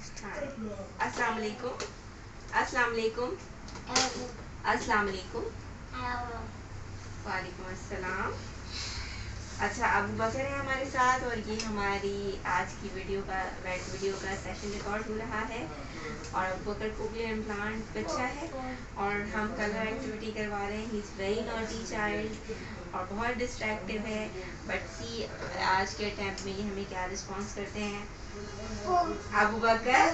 अस्सलाम वालेकुम, अस्सलाम वालेकुम, अस्सलाम वालेकुम, वालेकुम अस्सलाम। अच्छा, अबू बकर है हमारे साथ और ये हमारी आज की वीडियो का सेशन रिकॉर्ड हो रहा है। और अबू बकर कोक्लियर इम्प्लांट बच्चा है और हम कलर एक्टिविटी करवा रहे हैं। He is very naughty child और बहुत डिस्ट्रैक्टिव है। बट सी आज के टाइम में ये हमें क्या रिस्पॉन्स करते हैं। अबू बकर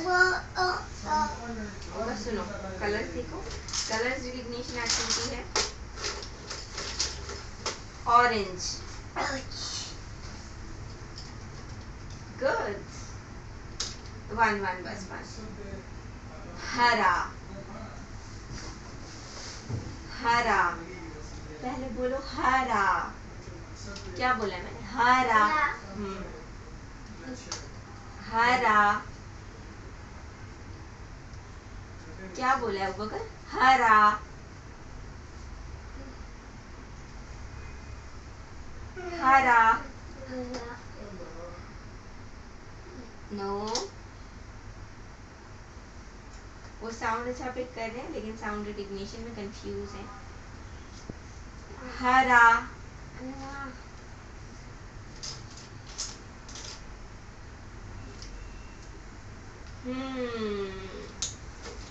सुनो, कलर्स देखो। कलर्स रिकग्निशन एक्टिविटी है। ऑरेंज, गुड, वन बस। हरा, हरा, पहले बोलो हरा। क्या बोला मैंने? हरा। हरा, क्या बोला है अबूबकर? हरा। हरा, नो, वो साउंड अच्छा पिक कर रहे हैं लेकिन साउंड रिकग्निशन में कंफ्यूज है। हरा,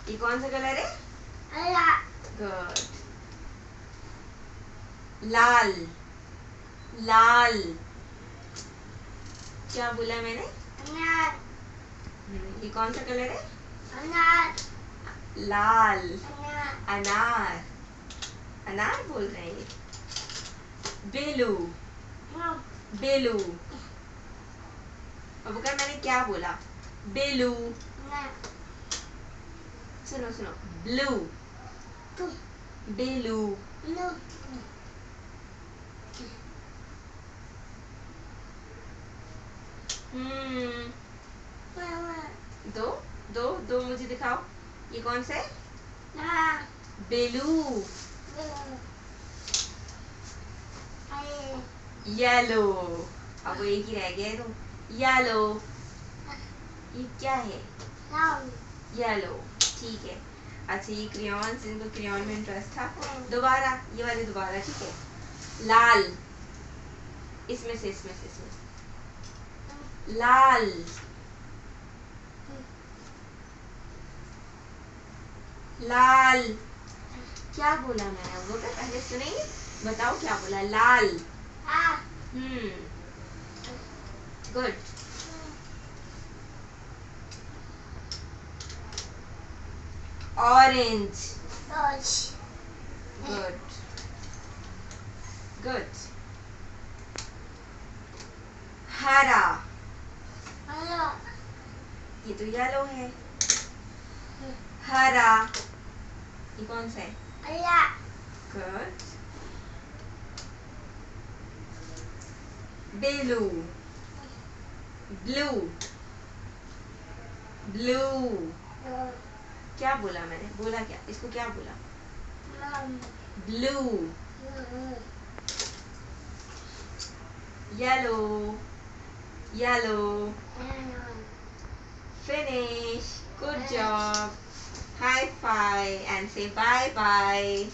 ये कौन सा कलर है? गुड। लाल, लाल, क्या बोला मैंने? ये कौन सा कलर है? लाल, अनार, अनार बोल रहे हैं ये। बेलू, बेलू, अबूबकर मैंने क्या बोला? बेलू। सुनो सुनो, ब्लू, बेलू, दो दो दो मुझे दिखाओ। ये कौन सा है? बेलू। येलो, अब वो एक ही रह गया है तो येलो। ये क्या है? येलो, ठीक है। अच्छा, ये क्रेयॉन्स, इनको क्रेयॉन में इंटरेस्ट था। दोबारा ये वाले दोबारा, ठीक है। लाल, इसमें से लाल, लाल, क्या बोला मैंने? वो क्या पहले सुनेंगे, बताओ क्या बोला? लाल। गुड। Orange, good, good. हरा, ये तो येलो है। हरा, ये कौन सा है? गुड। बेलू, ब्लू, ब्लू, क्या बोला मैंने? बोला क्या? इसको क्या बोला? Blue. Yellow, yellow, finish, good job, high five and say bye bye.